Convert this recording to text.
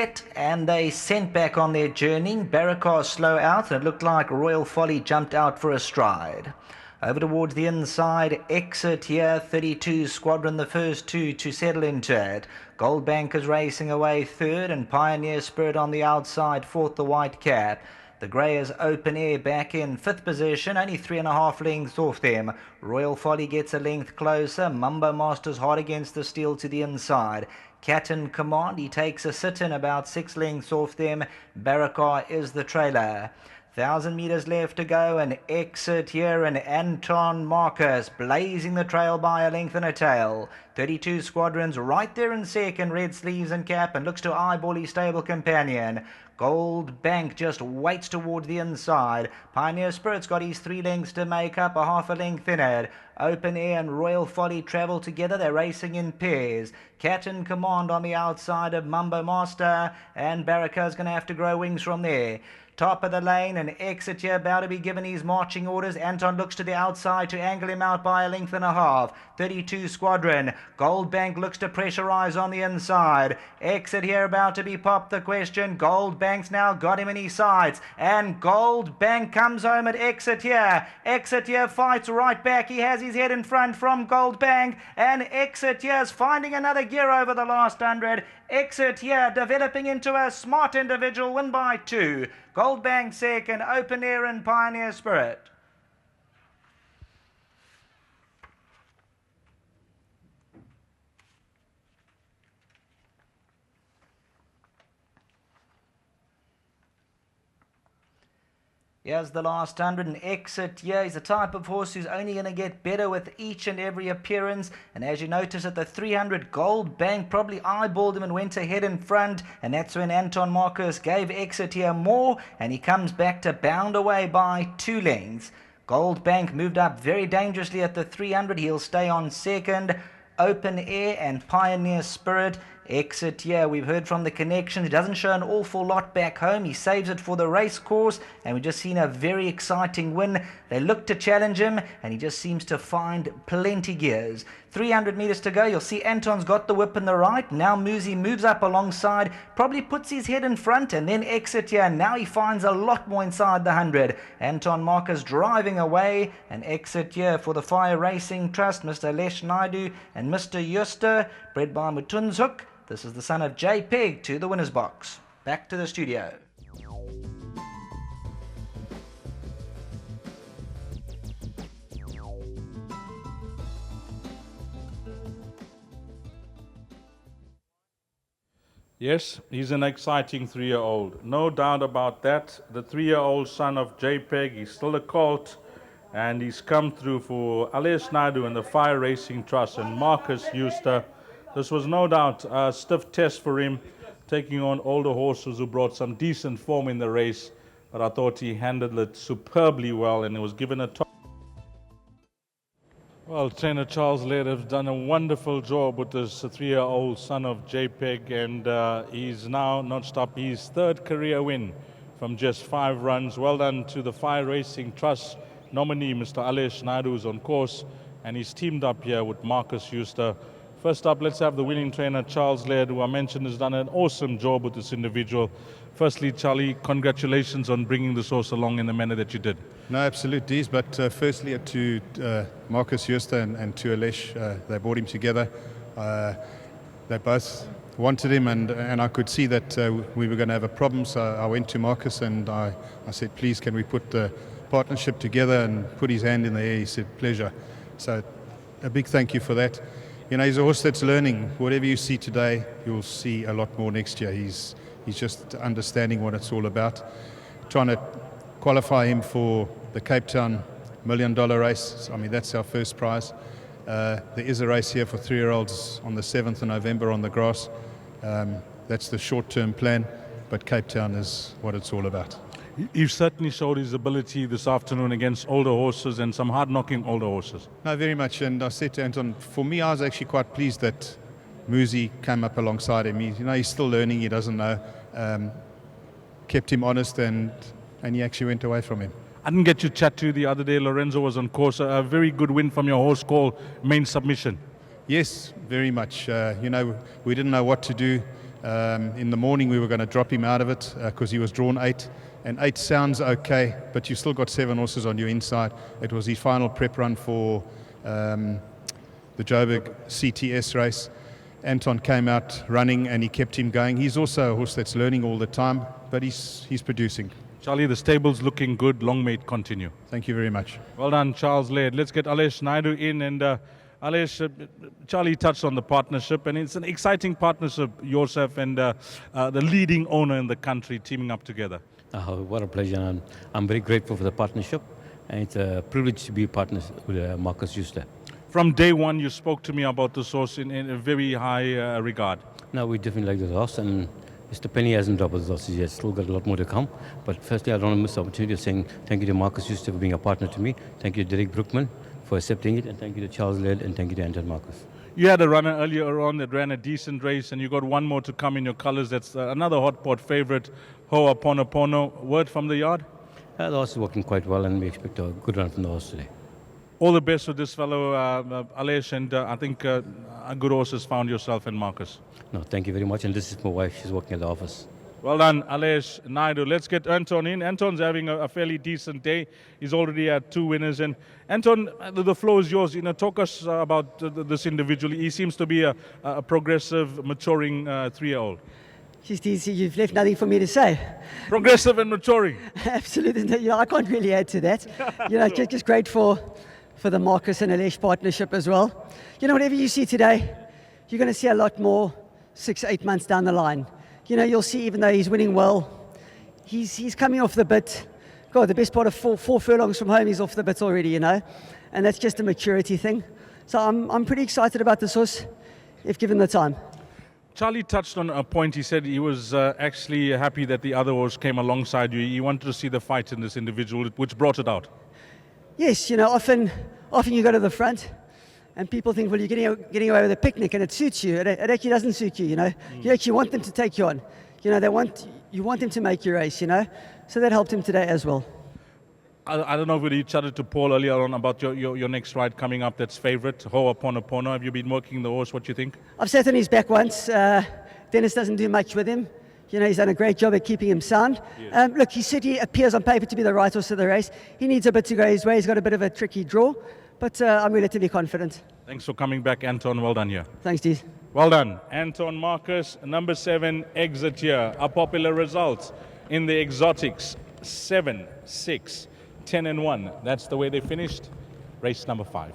set, and they sent back on their journey. Barracar slow out, and it looked like Royal Folly jumped out for a stride. Over towards the inside, Exit here, 32 Squadron, the first two to settle into it. Gold Bank is racing away third, and Pioneer Spirit on the outside, fourth, the white cap. The grey is Open Air back in fifth position, only 3.5 lengths off them. Royal Folly gets a length closer. Mumbo Master's hard against the steel to the inside. Cat in Command, he takes a sit-in about 6 lengths off them. Barracar is the trailer. 1,000 metres left to go, and Exit here, and Anton Marcus blazing the trail by a length and a tail. 32 Squadrons right there in second, red sleeves and cap, and looks to eyeball his stable companion. Gold Bank just waits towards the inside. Pioneer Spirit's got his 3 lengths to make up, a half a length in it. Open Air and Royal Folly travel together. They're racing in pairs. Cat in Command on the outside of Mumbo Master, and Barracar's going to have to grow wings from there. Top of the lane, and Exit here about to be given his marching orders. Anton looks to the outside to angle him out by a length and a half. 32 Squadron. Gold Bank looks to pressurize on the inside. Exit here about to be popped. The question, Gold Bank's now got him in his sights, and Gold Bank comes home at Exit here. Exit here fights right back. He has his head in front from Gold Bank, and Exit here is finding another gear over the last 100. Exit here developing into a smart individual, win by 2. Gold Bank second, Open Air and Pioneer Spirit. Here's the last 100, and Exit here. He's a type of horse who's only going to get better with each and every appearance. And as you notice at the 300, Gold Bank probably eyeballed him and went ahead in front. And that's when Anton Marcus gave Exit here more, and he comes back to bound away by 2 lengths. Gold Bank moved up very dangerously at the 300. He'll stay on second. Open Air and Pioneer Spirit. Exit here, we've heard from the connections. He doesn't show an awful lot back home. He saves it for the race course, and we've just seen a very exciting win. They look to challenge him, and he just seems to find plenty gears. 300 metres to go. You'll see Anton's got the whip in the right. Now Muzi moves up alongside, probably puts his head in front, and then Exit here. Now he finds a lot more inside the 100. Anton Marcus driving away, and Exit here for the Fire Racing Trust, Mr. Lesh Naidu and Mr. Yuster, bred by Mutunzhoek. This is the son of JPEG to the winner's box. Back to the studio. Yes, he's an exciting 3-year-old. No doubt about that. The 3-year-old son of JPEG, he's still a colt, and he's come through for Alesh Naidu and the Fire Racing Trust and Marcus Euster. This was no doubt a stiff test for him, taking on older horses who brought some decent form in the race, but I thought he handled it superbly well, and it was given a top. Well, trainer Charles Laird has done a wonderful job with this 3-year-old son of JPEG, and he's now non-stop his 3rd career win from just 5 runs. Well done to the Fire Racing Trust nominee, Mr. Alesh Naidu, is on course, and he's teamed up here with Marcus Euster. First up, let's have the winning trainer, Charles Laird, who I mentioned has done an awesome job with this individual. Firstly, Charlie, congratulations on bringing this horse along in the manner that you did. No, absolute D's, but firstly to Marcus Euster and to Alesh, they brought him together. They both wanted him, and I could see that we were going to have a problem, so I went to Marcus and I said, please, can we put the partnership together, and put his hand in the air. He said, pleasure. So a big thank you for that. You know, he's a horse that's learning. Whatever you see today, you'll see a lot more next year. He's just understanding what it's all about. Trying to qualify him for the Cape Town $1 million race. I mean, that's our first prize. There is a race here for 3-year-olds on the 7th of November on the grass. That's the short-term plan, but Cape Town is what it's all about. You've certainly showed his ability this afternoon against older horses, and some hard-knocking older horses. No, very much. And I said to Anton, for me, I was actually quite pleased that Muzi came up alongside him. He's still learning. He doesn't know. Kept him honest, and he actually went away from him. I didn't get to chat to you the other day. Lorenzo was on course. A very good win from your horse called Main Submission. Yes, very much. We didn't know what to do. In the morning we were going to drop him out of it because he was drawn 8, and 8 sounds okay, but you still got 7 horses on your inside. It was his final prep run for the Joburg CTS race. Anton came out running and he kept him going. He's also a horse that's learning all the time, but he's producing. Charlie, the stable's looking good. Long may it continue. Thank you very much. Well done, Charles Laird. Let's get Alesh Naidu in. And Alesh, Charlie touched on the partnership, and it's an exciting partnership, yourself and the leading owner in the country teaming up together. Oh, what a pleasure. I'm very grateful for the partnership, and it's a privilege to be partners with Marcus Schuster. From day one, you spoke to me about this horse in a very high regard. No, we definitely like the horse, and Mr. Penny hasn't dropped his horses yet. Still got a lot more to come. But firstly, I don't want to miss the opportunity of saying thank you to Marcus Schuster for being a partner to me. Thank you to Derek Brookman for accepting it, and thank you to Charles Laird, and thank you to Anton Marcus. You had a runner earlier on that ran a decent race, and you got one more to come in your colours. That's another hot pot favourite, Ho'oponopono. Word from the yard? The horse is working quite well, and we expect a good run from the horse today. All the best with this fellow, Alesh, and I think a good horse has found yourself and Marcus. No, thank you very much, and this is my wife. She's working at the office. Well done, Alesh Naidu. Let's get Anton in. Anton's having a fairly decent day. He's already had 2 winners. And Anton, the floor is yours. Talk us about this individual. He seems to be a progressive, maturing 3-year-old. You've left nothing for me to say. Progressive and maturing. Absolutely. I can't really add to that. Sure. Just great for the Marcus and Alesh partnership as well. Whatever you see today, you're going to see a lot more 6-8 months down the line. You'll see, even though he's winning well, he's coming off the bit. God, the best part of four furlongs from home, he's off the bit already, and that's just a maturity thing. So I'm pretty excited about this horse, if given the time. Charlie touched on a point. He said he was actually happy that the other horse came alongside you. He wanted to see the fight in this individual, which brought it out. Yes, often you go to the front, and people think, well, you're getting away with a picnic, and it suits you. It actually doesn't suit you. You actually want them to take you on. You want them to make your race. So that helped him today as well. I don't know if we chatted to Paul earlier on about your next ride coming up. That's favourite, Ho'oponopono. Have you been working the horse? What do you think? I've sat on his back once. Dennis doesn't do much with him. He's done a great job at keeping him sound. Yes. Look, he said he appears on paper to be the right horse of the race. He needs a bit to go his way. He's got a bit of a tricky draw, but I'm relatively confident. Thanks for coming back, Anton. Well done here. Thanks, Dees. Well done. Anton Marcus, number 7, exit here. A popular result in the exotics, 7, 6, 10 and 1. That's the way they finished race number 5.